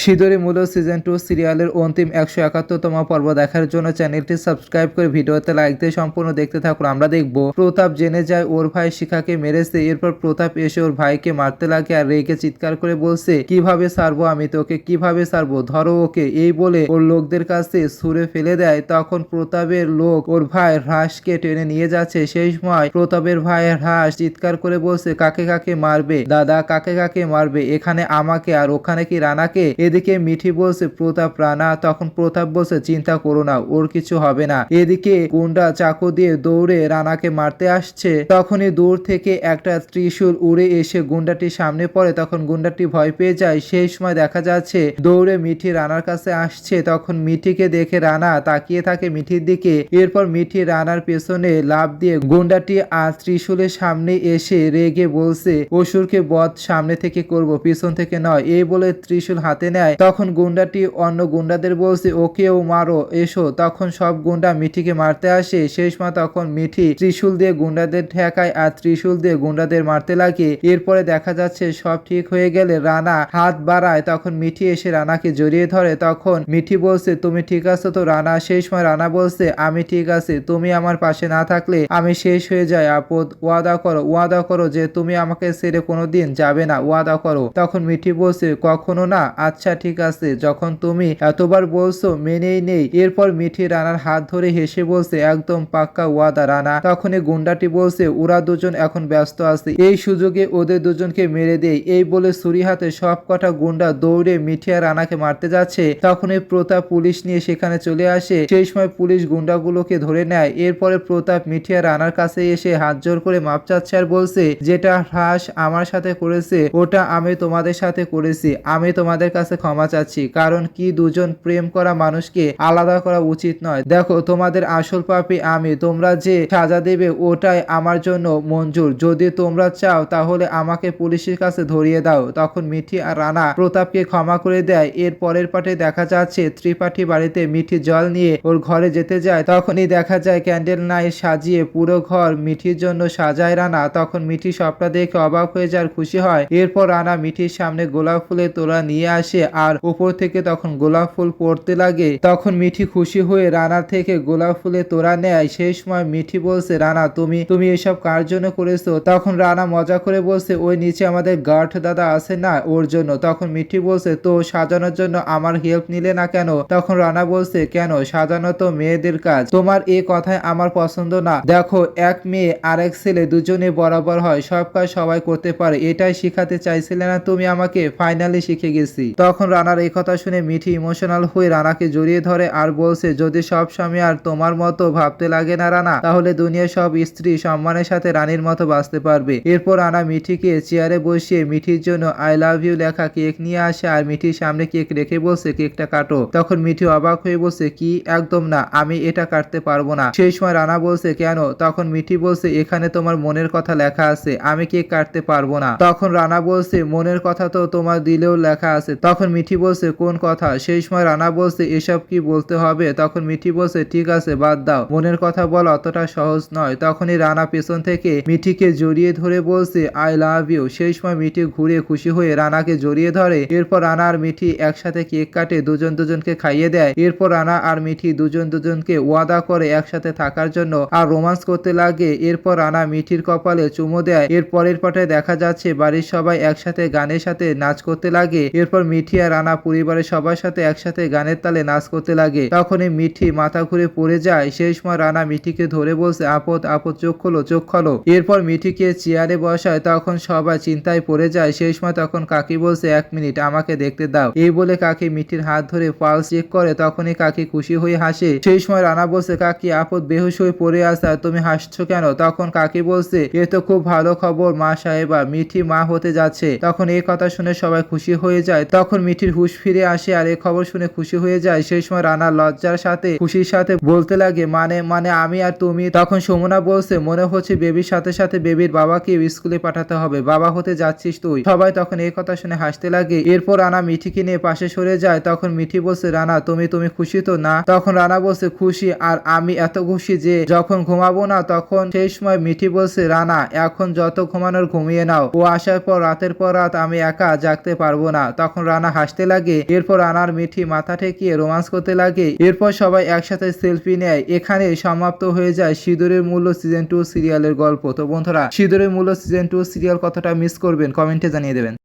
সিঁদুরে মূল্য সিজন 2 সিরিয়ালের অন্তিম 171তম পর্ব দেখার জন্য চ্যানেলটি সাবস্ক্রাইব করে ভিডিওতে লাইক দিয়ে সম্পূর্ণ দেখতে থাকুন। আমরা দেখব প্রতাপ জেনে যায় ওর ভাই শিখাকে মেরেছে। এরপর প্রতাপ এসে ওর ভাইকে মারতে লাগে আর রেগে চিৎকার করে বলছে, কিভাবে ছাড়বো আমি তোকে, কিভাবে ছাড়বো, ধরো ওকে। এই বলে ওর লোকদের কাছে ছুঁড়ে ফেলে দেয়। তখন প্রতাপের লোক ওর ভাই হ্রাসকে টেনে নিয়ে যাচ্ছে। সেই সময় প্রতাপের ভাই হ্রাস চিৎকার করে বলছে, কাকে কাকে মারবে দাদা, কাকে কাকে মারবে, এখানে আমাকে আর ওখানে কি রানাকে? এদিকে মিঠি বলছে প্রতাপ রানা। তখন প্রতাপ বলছে, চিন্তা করো না, ওর কিছু হবে না। এদিকে গুন্ডা চাকু দিয়ে দৌড়ে রানাকে মারতে আসছে। তখনই দূর থেকে একটা ত্রিশূল উড়ে এসে গুন্ডাটির সামনে পড়ে। তখন গুন্ডাটি ভয় পেয়ে যায়। সেই সময় দেখা যাচ্ছে দৌড়ে মিঠি রানার কাছে আসছে। তখন মিঠিকে দেখে রানা তাকিয়ে থাকে মিঠির দিকে। এরপর মিঠি রানার পেছনে লাফ দিয়ে গুন্ডাটি আর ত্রিশূলের সামনে এসে রেগে বলছে, অসুরকে বধ সামনে থেকে করব, পিছন থেকে নয়। এই বলে ত্রিশূল হাতে নেয়। তখন গুন্ডাটি অন্য গুন্ডাদের বলছে, ওকেও মারো, এসো। তখন সব গুন্ডা মিঠিকে মারতে আসে। সেই সময় তখন মিঠি ত্রিশূল দিয়ে গুন্ডাদের ঠেকায় আর ত্রিশূল দিয়ে গুন্ডাদের মারতে লাগে। এরপরে দেখা যাচ্ছে সব ঠিক হয়ে গেলে রানা হাত বাড়ায়। তখন মিঠি এসে রানাকে জড়িয়ে ধরে। তখন মিঠি বলছে, তুমি ঠিক আছো তো রানা? সেই সময় রানা বলছে, আমি ঠিক আছি, তুমি আমার পাশে না থাকলে আমি শেষ হয়ে যাই আপদ। ওয়াদা করো, ওয়াদা করো যে তুমি আমাকে ছেড়ে কোনোদিন যাবে না, ওয়াদা করো। তখন মিঠি বলছে, কখনো না। আচ্ছা ঠিক আছে, যখন তুমি এতবার বলছো মেনেই নেই। এরপর মিঠি রানার হাত ধরে হেসে বলছে, একদম পাক্কা ওয়াদা রানা। তখনই গুন্ডাটি বলছে, ওরা দুজন এখন ব্যস্ত আছে, এই সুযোগে ওদের দুজনকে মেরে দেই। এই বলে ছুরি হাতে সব কটা গুন্ডা দৌড়ে মিঠি আর রানাকে মারতে যাচ্ছে। তখনই প্রতাপ পুলিশ নিয়ে সেখানে চলে আসে। সেই সময় পুলিশ গুন্ডাগুলোকে ধরে নেয়। এরপরে প্রতাপ মিঠি আর রানার কাছে এসে হাত জোর করে মাপ চাচ্ছে আর বলছে, যেটা হ্রাস আমার সাথে করেছে ওটা আমি তোমাদের সাথে করেছি, আমি তোমাদের কাছে ক্ষমা চাচ্ছি। কারণ কি, দুজন প্রেম করা মানুষকে আলাদা করা উচিত নয়। দেখো তোমাদের আসল পাপী আমি, তোমরা যে সাজা দেবে ওটাই আমার জন্য মঞ্জুর। যদি তোমরা চাও তাহলে আমাকে পুলিশের কাছে ধরিয়ে দাও। তখন মিঠি আর রানা প্রতাপকে ক্ষমা করে দেয়। এর পরের পাটে দেখা যাচ্ছে ত্রিপাঠী বাড়িতে মিঠি জল নিয়ে ওর ঘরে যেতে যায়। তখনই দেখা যায় ক্যান্ডেল নাইট সাজিয়ে পুরো ঘর মিঠির জন্য সাজায় রানা। তখন মিঠি সবটা দেখে অবাক হয়ে যায়, খুশি হয়। এরপর রানা মিঠির সামনে গোলাপ ফুলের তোড়া নিয়ে আসে আর উপর থেকে তখন গোলাপ ফুল পড়তে লাগে। তখন মিঠি খুশি হয়ে রানার থেকে গোলাপ ফুলের তোড়া নেয়। সেই সময় মিঠি বলছে, রানা তুমি এসব কার জন্য করেছো? তখন রানা মজা করে বলছে, ওই নিচে আমাদের গার্ড দাদা আছে না, ওর জন্য। তখন মিঠি বলছে, তো সাজানোর জন্য আমার হেল্প নিলে না কেন? তখন রানা বলছে, কেন, সাজানো তো মেয়েদের কাজ, তোমার এ কথায় আমার পছন্দ না। দেখো এক মেয়ে আরেক ছেলে দুজনে বরাবর হয়, সব কাজ সবাই করতে পারে, এটাই শিখাতে চাইছিলে না তুমি আমাকে? ফাইনালি শিখে গেছি। তখন রানার এই কথা শুনে মিঠি ইমোশনাল হয়ে রানাকে জড়িয়ে ধরে আর বলছে, যদি সব স্বামী আর তোমার মতো ভাবতে লাগে না রানা, তাহলে দুনিয়ার সব স্ত্রী সম্মানের সাথে রানীর মতো বাঁচতে পারবে। এরপর রানা মিঠিকে চেয়ারে বসিয়ে মিঠির জন্য আই লাভ ইউ লেখা কেক নিয়ে আসে আর মিঠির সামনে কেক রেখে বলছে, কেকটা কাটো। তখন মিঠি অবাক হয়ে বলছে, কি, একদম না, আমি এটা কাটতে পারবো না। সেই সময় রানা বলছে, কেন? তখন মিঠি বলছে, এখানে তোমার মনের কথা লেখা আছে, আমি কেক কাটতে পারবো না। তখন রানা বলছে, মনের কথা তো তোমার দিলেও লেখা আছে। তখন মিঠি বলছে, কোন কথা? সেই সময় রানা বলছে, এসব কি বলতে হবে? তখন মিঠি বলছে, ঠিক আছে বাদ দাও, মনের কথা বলা অতটা সহজ নয়। তখনই রানা পেছন থেকে মিঠিকে জড়িয়ে ধরে বলছে, আই লাভ ইউ। সেই সময় মিঠি ঘুরে খুশি হয়ে রানাকে জড়িয়ে ধরে। এরপর রানা আর মিঠি একসাথে কেক কাটে, দুজন দুজনকে খাইয়ে দেয়। এরপর রানা আর মিঠি দুজন দুজনকে ওয়াদা করে একসাথে থাকার জন্য আর রোমান্স করতে লাগে। এরপর রানা মিঠির কপালে চুমু দেয়। এর পরের পাটে দেখা যাচ্ছে বাড়ির সবাই একসাথে গানের সাথে নাচ করতে লাগে। এরপর মিঠি আর রানা পরিবারের সবার সাথে একসাথে গানের তালে নাচ করতে লাগে। তখনই মিঠি মাথা ঘুরে পড়ে যায়। সেই সময় রানা মিঠিকে ধরে বলছে, আপদ আপদ, চোখ খোলো, চোখ খোলো। এরপর মিঠিকে চেয়ারে বসায়। তখন সবাই চিন্তায় পড়ে যায়। সেই সময় তখন কাকি বলছে, এক মিনিট, আমাকে দেখতে দাও। এই বলে কাকি মিঠির হাত ধরে পালস চেক করে। তখনই কাকি খুশি হয়ে হাসে। সেই সময় রানা বলছে, কাকি আপদ বেহুশ হয়ে পড়ে আছে, তুমি হাসছো কেন? তখন কাকি বলছে, এ তো খুব ভালো খবর মা সাহেবা, মিঠি মা হতে যাচ্ছে। তখন এই কথা শুনে সবাই খুশি হয়ে যায়। তখন মিঠির হুঁশ ফিরে আসে আর এই খবর শুনে খুশি হয়ে যায়। সেই সময় রানা লজ্জার সাথে খুশির সাথে বলতে লাগে, মানে আমি আর তুমি? তখন সুমনা বলছে, মনে হচ্ছে বেবির সাথে সাথে বেবির বাবাকে স্কুলে পাঠাতে হবে, বাবা হতে যাচ্ছিস তুই। সবাই তখন এই কথা শুনে হাসতে লাগে। এরপর রানা মিঠিকে নিয়ে পাশে সরে যায়। তখন মিঠি বলছে, রানা তুমি খুশি তো না? তখন রানা বলছে, খুশি, আর আমি এত খুশি যে যখন ঘুমাবো না তখন। সেই সময় মিঠি বলছে, রানা এখন যত ঘুমানোর ঘুমিয়ে নাও, ও আসার পর রাতের পর রাত আমি একা জাগতে পারবো না। তখন রানা হাসতে লাগে। এরপর আনার মিঠি মাথা ঠেকিয়ে রোমান্স করতে লাগে। এরপর সবাই একসাথে সেলফি নেয়। এখানে সমাপ্ত হয়ে যায় সিঁদুরের মূল্য সিজন 2 সিরিয়ালের গল্প। তো বন্ধুরা, সিঁদুরের মূল্য সিজন 2 সিরিয়াল কতটা মিস করবেন কমেন্টে জানিয়ে দেবেন।